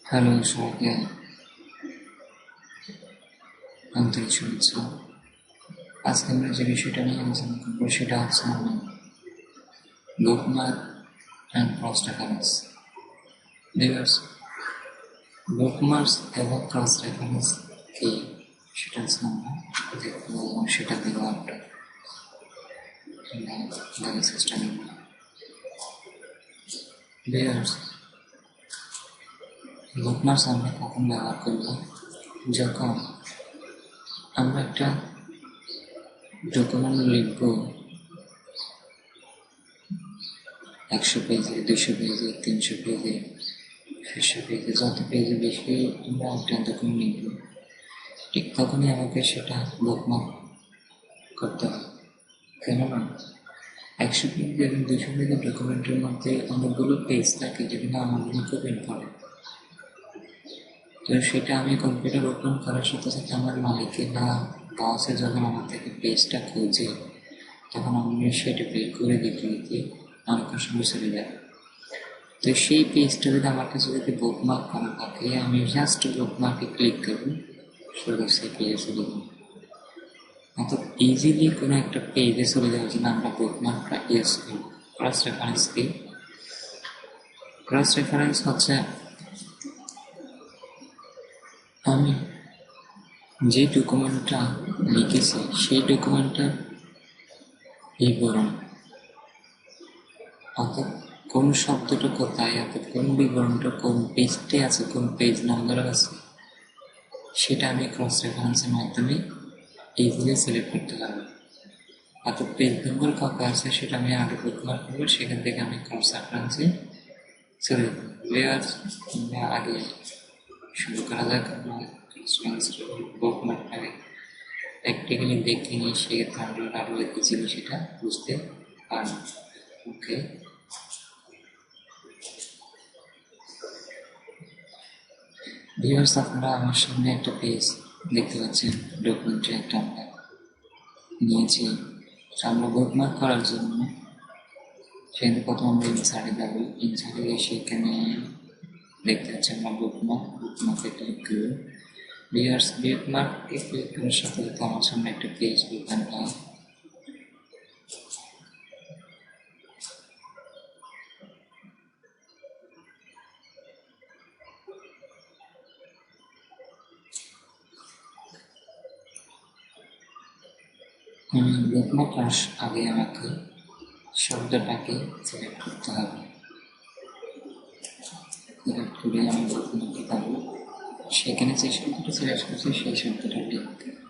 Hello সবাইকে আন্তরিক শুভেচ্ছা। আজকে আমরা যে বিষয়টা নিয়ে আলোচনা করবো সেটা হচ্ছে bookmark and cross reference. Bookmarks এবং ক্রস রেফারেন্স কি সেটা হচ্ছে আমরা দেখবো এবং সেটা ব্যবহারটা দেখার চেষ্টা করবো। বুকমার্কস আমরা কখন ব্যবহার করবো? যখন আমরা একটা ডকুমেন্ট লিখবো 100 পেজে, 200 পেজে, 300 পেজে, 600 পেজে, যত পেজে বেশি আমরা একটা ডকুমেন্ট লিখবো, ঠিক তখনই আমাকে সেটা বুকমার্ক করতে হবে। কেননা 100 পেজ এবং 200 পেজের ডকুমেন্টের মধ্যে অনেকগুলো পেজ থাকে যেগুলো আমার জন্য খুব ইম্পর্টেন্ট। তো সেটা আমি কম্পিউটার ওপেন করার সাথে সাথে আমার মালিকে বা বসে যখন আমার থেকে পেজটা খুঁজে, তখন আমি সেটা বের করে দিতে দিতে অনেক সময় চলে যায়। তো সেই পেজটা যদি আমার কাছে যদি বুকমার্ক করা থাকে, আমি জাস্ট বুকমার্কে ক্লিক করবো, শুধু সেই পেজে চলে যাবো। অর্থাৎ ইজিলি কোনো একটা পেজে চলে যাওয়ার জন্য আমরা বুকমার্কটা ইউজ করি। ক্রস রেফারেন্স কি? ক্রস রেফারেন্স হচ্ছে আমি যে ডকুমেন্টটা লিখেছি সেই ডকুমেন্টটার বিবরণ, অর্থাৎ কোন শব্দটা কোথায়, অর্থাৎ কোন বিবরণটা কোন পেজটে আছে, কোন পেজ নাম্বার আছে, সেটা আমি ক্রস রেফারেন্সের মাধ্যমে ইজিলি সিলেক্ট করতে পারবো। অর্থাৎ পেজ নাম্বার কত আছে সেটা আমি আগে বুকমার্ক করবো, সেখান থেকে আমি ক্রস রেফারেন্সে চলে যাবো। আমরা আগে শুরু করা যাক। আমরা বুকমার্কটাকে প্র্যাকটিক্যালি দেখে নিই, সেক্ষেত্রে আমরা আরও ইজিলি সেটা বুঝতে পারবো। ওকে, ভিউয়ার্স, আপনারা আমার সামনে একটা পেজ দেখতে পাচ্ছেন, ডকুমেন্টে একটা আমরা নিয়েছি। আমরা বুকমার্ক করার জন্য সেখানে প্রথম আমরা ইনসার্টে যাবো। ইনসার্টে গিয়ে সেখানে দেখতে পাচ্ছি আমরা বুকমার্কে ক্লিক করবো। ভিউয়ার্স, বুকমার্কে ক্লিক করার সাথে সাথে আমার সামনে একটা পেজ ওপেন হয়। বুকমার্ক করার আগে আমাকে শব্দটাকে সিলেক্ট করতে হবে। সিলেক্ট করে আমি বুকমার্কে যাবো, সেখানে যে শব্দটা সিলেক্ট করছি সেই শব্দটা লিখতে হবে।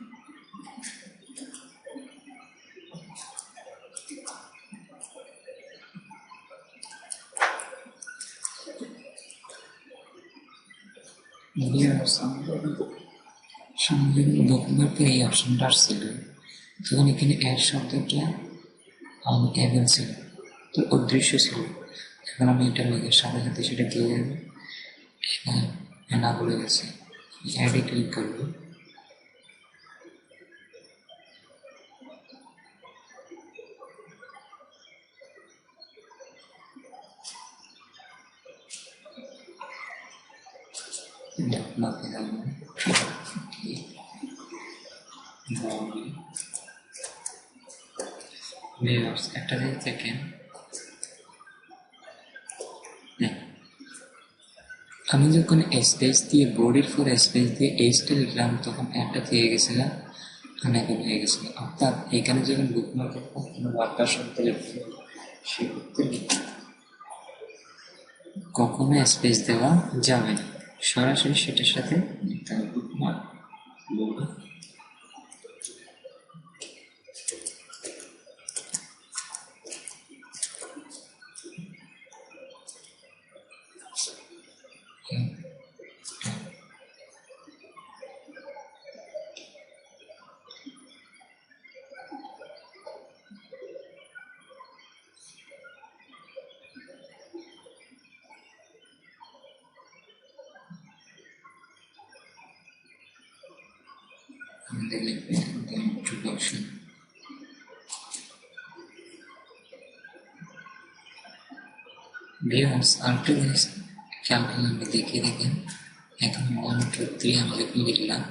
সামনে বুকমার্কে এই অপশনটা আসছিল, তখন এখানে অ্যাড শব্দটা অ্যাভেল ছিল, তো অদৃশ্য ছিল। এখন আমি এটা লেখার সাথে সাথে সেটা দিয়ে যাবে, এনা বলে গেছে। অ্যাডে ক্লিক করবো, বুকমার্কে যাবো, একটা জিনিস দেখেন, আমি যখন স্পেস দিয়ে বডির পর স্পেস দিয়ে এইচটা লিখলাম, তখন একটা থেকে গেছিল, আনএবল হয়ে গেছিল। অর্থাৎ এখানে যখন বুকমার্কের পর কোনো বার্তা শব্দ লিখতে, সেক্ষেত্রে কখনো স্পেস দেওয়া যাবে না, সরাসরি সেটার সাথে লিখতে হবে বুকমার্ক বডি। আমাদের লিখবে ইন্ট্রোডাকশন। ভিউয়ার্স, আরেকটা জিনিস খেয়াল করলে আমরা দেখিয়ে দেখেন, এখন 1 2 3 আমি যখন লিখলাম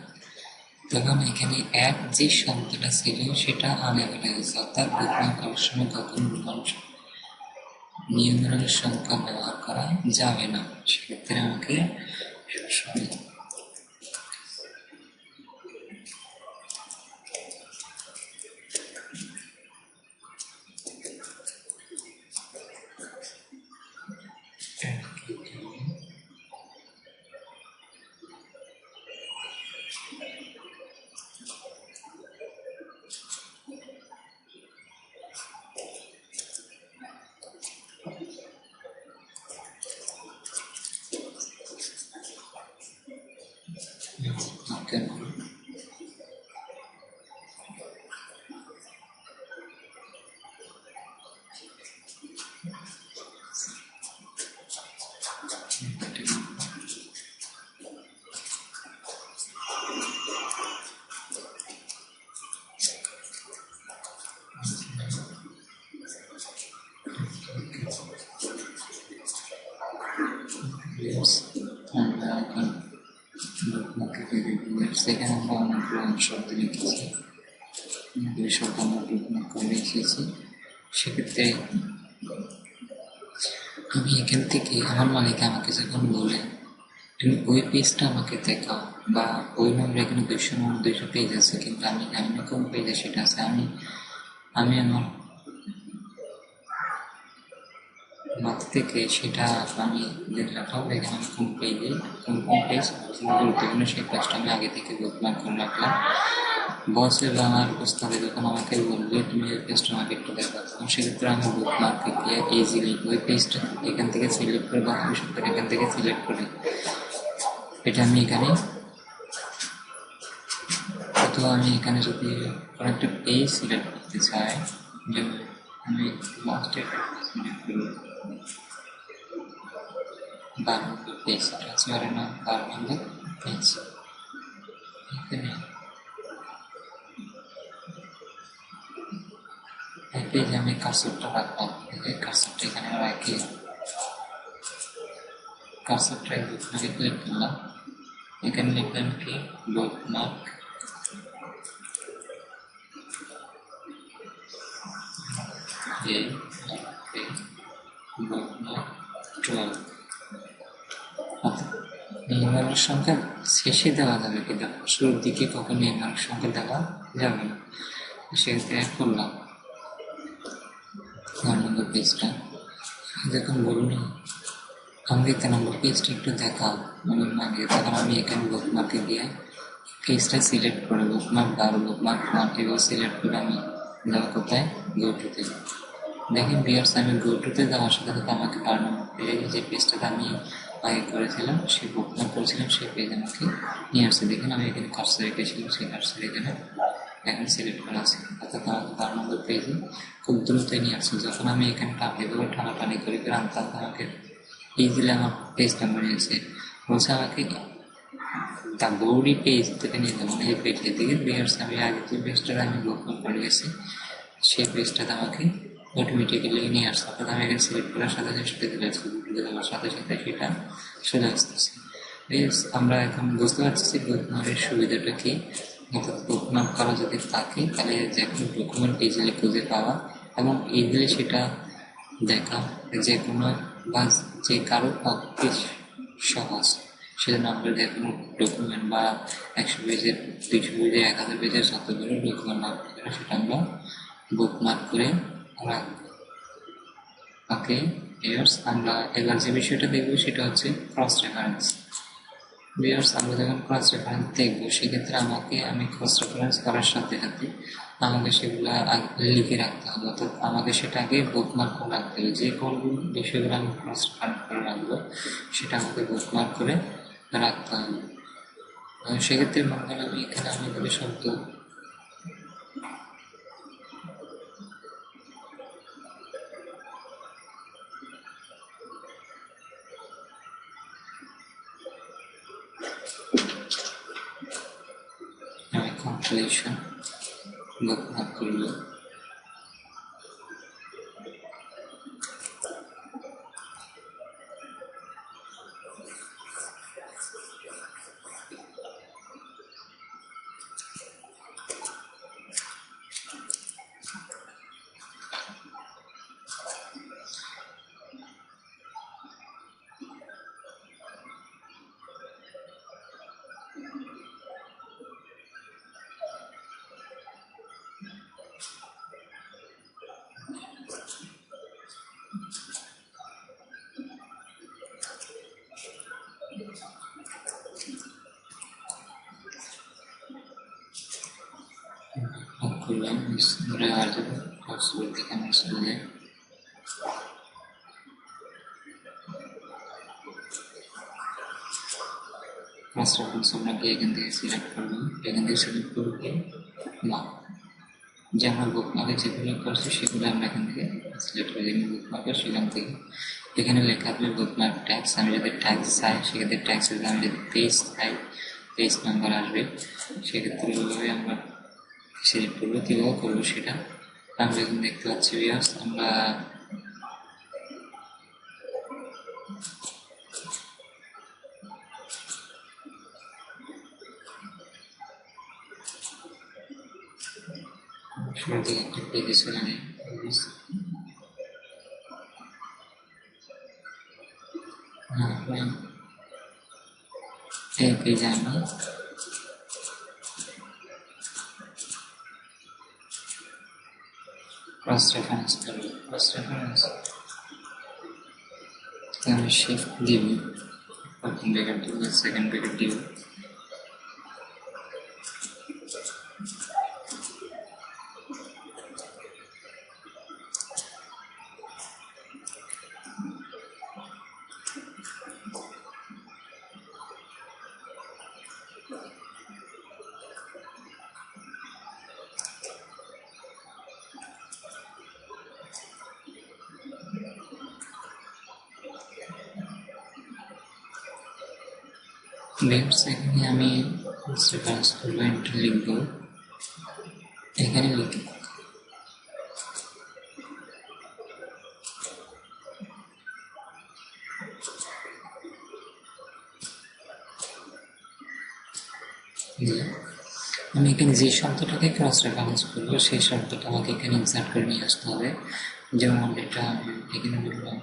তখন এখানে অ্যাড যে শব্দটা ছিল সেটা আনএবল হয়ে গেছে, অর্থাৎ বুকমার্ক করার সময় কখনো নিউমেরাল সংখ্যা ব্যবহার করা যাবে না। সেক্ষেত্রে আমাকে সবসময় আমরা এখন সেখানে আমরা অনেকগুলো শব্দ লিখেছি, দুই শব্দ আমরা বুকমার্ক করে এসেছি। সেক্ষেত্রে আমি এখান থেকে আমার মালিক আমাকে যখন বলে তুমি ওই পেজটা আমাকে দেখাও, বা ওই নম্বর এখানে 200 পেজ আছে কিন্তু আমি জানি না কোন পেজে সেটা আছে, আমি আমার মাথা থেকে সেটা আমি রাখলাম, এখানে আমি কোন পেজে কোন পেজ গুরুত্বপূর্ণ সেই পেজটা আমি আগে থেকে বুকমার্ক করে রাখলাম। বসে বা আমার প্রস্তাবে যখন আমাকে বলবে তুমি ওই পেজটা আমাকে একটু দেখো, তখন সেক্ষেত্রে আমি বুকমার্কে গিয়ে ইজিলি ওই পেজটা এখান থেকে সিলেক্ট করে বা আমি সবটা এখান থেকে সিলেক্ট করে এটা আমি এখানে, অথবা আমি এখানে যদি কোনো একটা পেজ সিলেক্ট করতে চাই, যেমন আমি লাস্টে সিলেক্ট করি 12 নম্বর পেজ, আছে আর না 12 নম্বর পেজ, এখানে এই পেজে আমি কার্সরটা রাখলাম, কার্সরটা এখানে রাখি, কার্সরটা এখানে ক্লিক করলাম, এখানে লিখলাম কি বুকমার্ক বুকমার্ক 12। নির্মাণের সংখ্যা শেষে দেওয়া যাবে কিন্তু শুরুর দিকে কখন নির্মাণের সংখ্যা দেওয়া যাবে না। সেক্ষেত্রে অ্যাড করলাম 9 নম্বর পেজটা, যখন বলুন আমাকে 3 নম্বর পেজটা একটু দেখাও মানে আগে, তখন আমি এখানে বুকমার্কে গিয়ে পেজটা সিলেক্ট করে বুকমার্ক আর বুকমার্ক 1 এগুলো সিলেক্ট করে আমি যাবো কোথায়, গো টুতে। দেখেন ভিউয়ার্স, আমি গো টুতে যাওয়ার সাথে সাথে আমাকে 12 নম্বর পেজে যে পেজটাতে আমি আগে করেছিলাম সেই বুকমার্ক করেছিলাম সেই পেজ আমাকে নিয়ে আসছে। দেখেন আমি এখানে কার্সর রেখেছিলাম, সেই কার্সর এখানে এখন সিলেক্ট করা আছে, অর্থাৎ আমাকে 12 নম্বর পেজে খুব দ্রুতই নিয়ে আসছে। যখন আমি এখানে এভাবে টানাটানি করে আনতাম আমাকে ইজিলি আমার পেজ নাম্বার নিয়েছে, বলছে আমাকে দ্য বডি পেজ থেকে নিয়ে যাবো এই পেজের দিকে। ভিউয়ার্স, আমি আগে যে পেজটাতে আমি বুকমার্ক করে গেছি সেই পেজটাতে আমাকে অটোমেটিক্যালি নিয়ে আসছে, অর্থাৎ আমি এখানে সিলেক্ট করার সাথে সাথে সেটা চলে আসছে, দেওয়ার সাথে সাথে সেটা চলে আসতেছে। আমরা এখন বুঝতে পারছি যে বুকমার্কের সুবিধাটা কি, অর্থাৎ বুকমার্ক করা যদি থাকে তাহলে যে কোনো ডকুমেন্ট ইজিলি খুঁজে পাওয়া এবং ইজিলি সেটা দেখা যে কোনো বা যে কারো পক্ষে সহজ। সেজন্য আমরা যে কোনো ডকুমেন্ট বা 100 পেজের 200 পেজের 1000 পেজের যতগুলো ডকুমেন্ট না সেটা আমরা বুকমার্ক করে রাখবো। ওকে ভিউয়ার্স, আমরা এবার যে বিষয়টা দেখবো সেটা হচ্ছে ক্রস রেফারেন্স। ভিউয়ার্স, আমরা যখন ক্রস রেফারেন্স দেখবো সেক্ষেত্রে আমি ক্রস রেফারেন্স করার সাথে সাথে আমাকে সেগুলো লিখে রাখতে হবে, অর্থাৎ আমাকে সেটা আগে বুকমার্ক করে রাখতে হবে। যে কোন বিষয়গুলো আমি ক্রস রেফারেন্স করে রাখবো সেটা আমাকে বুকমার্ক করে রাখতে হবে। সেক্ষেত্রে মনে করেন আমি এখানে অনেকগুলো শব্দ কম্পিলেশন বুকমার্ক করবো। করলাম ধরে আর যাবো পসিবিলিটি কেমন স্কুলে ফার্স্ট অফ অল আমরা এখান থেকে সিলেক্ট করবো, এখান থেকে সিলেক্ট করবো না যে আমরা বুকমার্কে যেগুলো করছি সেগুলো আমরা এখান থেকে সিলেক্ট করে দিই বুকমার্কে, সেখান থেকে এখানে লেখা থাকবে বুকমার্ক ট্যাক্স। আমি যদি ট্যাক্স চাই সেক্ষেত্রে ট্যাক্স, আমি যদি পেজ চাই পেজ নাম্বার আসবে, সেক্ষেত্রে ওইভাবে আমরা সিলেক্ট করবো। কীভাবে করবো সেটা আমরা এখন দেখতে পাচ্ছি ভিউয়ার্স। আমরা শুরু থেকে একটা পেজে চলে যাই। এই পেজে আমি ক্রস রেফারেন্স করবো। ক্রস রেফারেন্স আমি শিফট দিব, প্রথম ব্র্যাকেট দিব, সেকেন্ড ব্র্যাকেট দিব, এখানে আমি রেফারেন্স করবো, এন্টার লিখবো, এখানে লিখব আমি এখানে যে শব্দটাকে ক্রস রেফারেন্স করবো সেই শব্দটা আমাকে এখানে ইনসার্ট করে নিয়ে আসতে হবে। যেমন এটা এখানে বললাম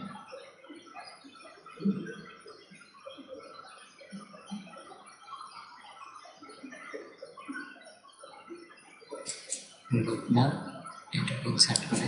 বুকমার্ক, এটাকে ইনসার্ট করে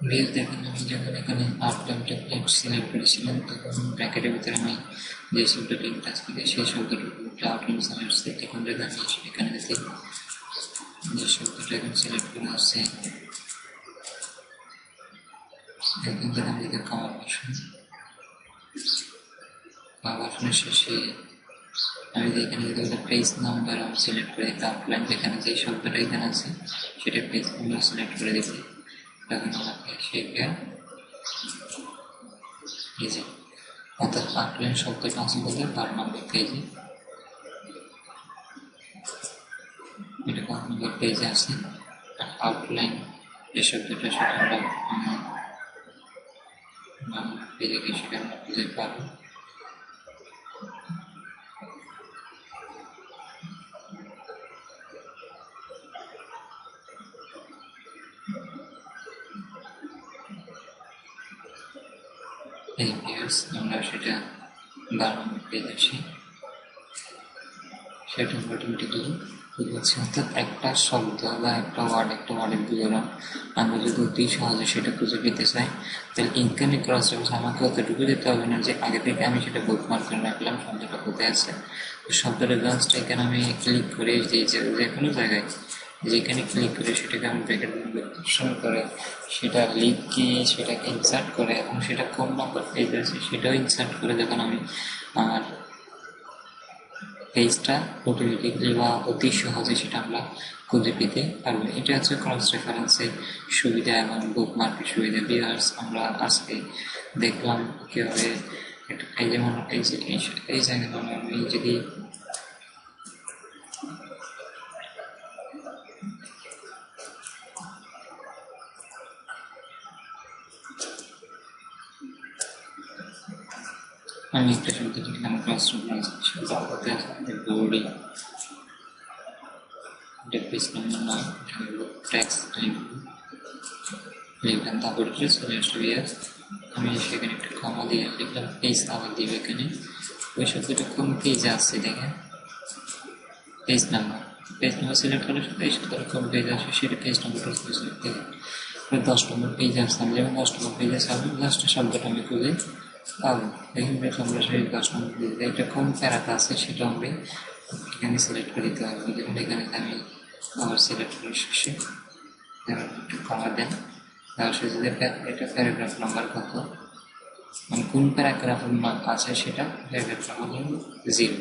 ভিউজ দেখেন, আমি যখন এখানে আউটলাইন টেমপ্লেট সিলেক্ট করেছিলাম তখন ব্র্যাকেটের ভিতরে আমি যে শব্দটি টাচ করি সেই শব্দটির উপরে আউটলাইন চলে আসছে। এখন যদি আমি এখানে দেখি যে শব্দটা এখন সিলেক্ট করে আসছে, এখন যদি আমি যদি কমার শেষে আমি এখানে যদি পেজ নাম্বার আমি সিলেক্ট করে দিতে আউটলাইন যেখানে যে শব্দটা এখানে আছে সেটা পেজ নাম্বার সিলেক্ট করে দিতে, তখন আমাকে সেটা এই যে অর্থাৎ আউটলাইন শব্দটা আছে বলতে 12 নম্বর পেজে, এটা 12 নম্বর পেজে আছে। আউটলাইন যে শব্দটা সেটা আমরা পেজে গিয়ে সেটা আমরা খুঁজে পাবো। এই ভিউস আমরা সেটা 12 নম্বর পেজ আসি, সেটা অটোমেটিক্যালি বুঝাচ্ছে। অর্থাৎ একটা শব্দ বা একটা ওয়ার্ডের বিবরণ আমরা যদি অতি সহজে সেটা খুঁজে পেতে চাই তাহলে ইনকামিং ক্রস রেফারেন্স আমাকে অতটুকু দিতে হবে না যে আগে থেকে আমি সেটা বুকমার্ক করে রাখলাম শব্দটা কোথায় আছে। শব্দের রেফারেন্সটা এখানে আমি ক্লিক করে যে কোনো জায়গায় যেখানে ক্লিক করে সেটাকে আমি ব্র্যাকেট অপশন করে সেটা লিখে সেটাকে ইনসার্ট করে এবং সেটা কোন নম্বর পেজ আছে সেটাও ইনসার্ট করে যখন আমি আমার পেজটা অটোমেটিকলি বা অতি সহজে সেটা আমরা খুঁজে পেতে পারবো। এটা হচ্ছে ক্রস রেফারেন্সের সুবিধা এবং বুকমার্কের সুবিধা। ভিউয়ার্স আমরা আজকে দেখলাম কীভাবে এই যেমন এই জায়গায় আমি যদি আমি একটা শব্দ লিখলাম cross reference body page number না ট্যাক্স লিখলাম, তারপর চলে আসবে ভিউয়ার্স আমি সেখানে একটা কমা দিয়ে লিখলাম পেজ আবার দিব এখানে ওই শব্দটা কোন পেজে আসছে দেখেন পেজ নাম্বার সিলেক্ট করার সাথে এই শব্দটা কোন পেজ আসবে সেটা পেজ নাম্বারটা সিলেক্ট দেখেন 10 নম্বর পেজে আসছে। আমি যেমন 10 নম্বর পেজে আসবে লাস্টের শব্দটা আমি খুঁজে পাবো। দেখুন আমরা সেই 10 নম্বর পেজে এটা কোন প্যারাটা আছে সেটা আমি এখানে সিলেক্ট করে দিতে হবে। যেমন এখানে আমি আবার সিলেক্ট করে শেষে একটু কমা দেন, তার সাথে এটা প্যারাগ্রাফ নাম্বার কত মানে কোন প্যারাগ্রাফের নাম আছে সেটা প্যারাগ্রাফ নাম্বার 0,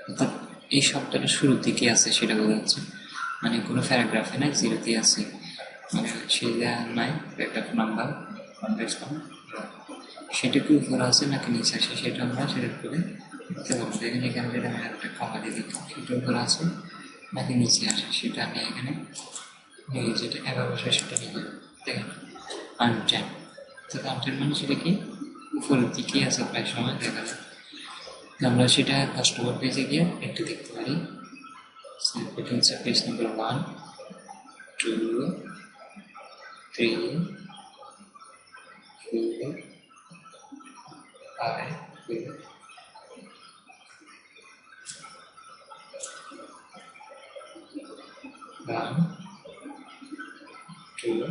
অর্থাৎ এই শব্দটা শুরুতে কি আছে সেটা বোঝা যাচ্ছে, মানে কোনো প্যারাগ্রাফে নাই 0তে আছে, মানে সেটা নাই প্যারাগ্রাফ নাম্বার সেটা কি উপরে আছে নাকি নিচে আসে সেটা আমরা সিলেক্ট করে দেখতে পাবো। দেখেন এখানে যেটা আমি একটা কমা দিয়ে দিতাম সেটা উপরে আছে নাকি নিচে আসে সেটা আমি এখানে যেটা 11 সেটা নিয়ে দেখেন আনটেন, তো আনটেন মানে সেটা কি উপরের দিকে আছে প্রায় সময় দেখা যায়। আমরা সেটা কাস্টমার পেজে গিয়ে একটু দেখতে পারি। এটা হচ্ছে পেজ নাম্বার 1 2 3 4 5 1 2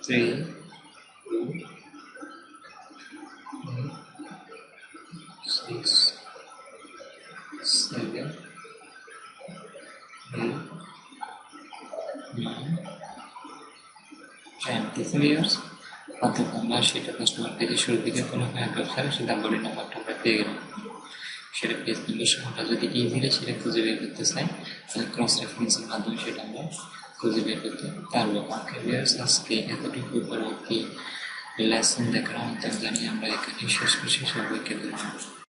3 4 6 7 8 9 10 দেখুন ইয়ার্স অর্থাৎ আমরা সেটা কাস্টমার পেজে শুরুর দিকে কোনো প্যারাগ্রাফ ছাড়া সেটা বডি নাম্বারটা আমরা পেয়ে গেলাম। সেটা পেজ নাম্বার সহ আমরা যদি ইজিলি সেটা খুঁজে বের করতে চাই তাহলে ক্রস রেফারেন্সের মাধ্যমে সেটা আমরা খুঁজে বের করতে পারবো। ওকে ভিউয়ার্স আজকে এতটুকু, পরবর্তী লেসন দেখার আমন্ত্রণ জানিয়ে আমরা এখানে শেষ করছি। সবাইকে ধন্যবাদ।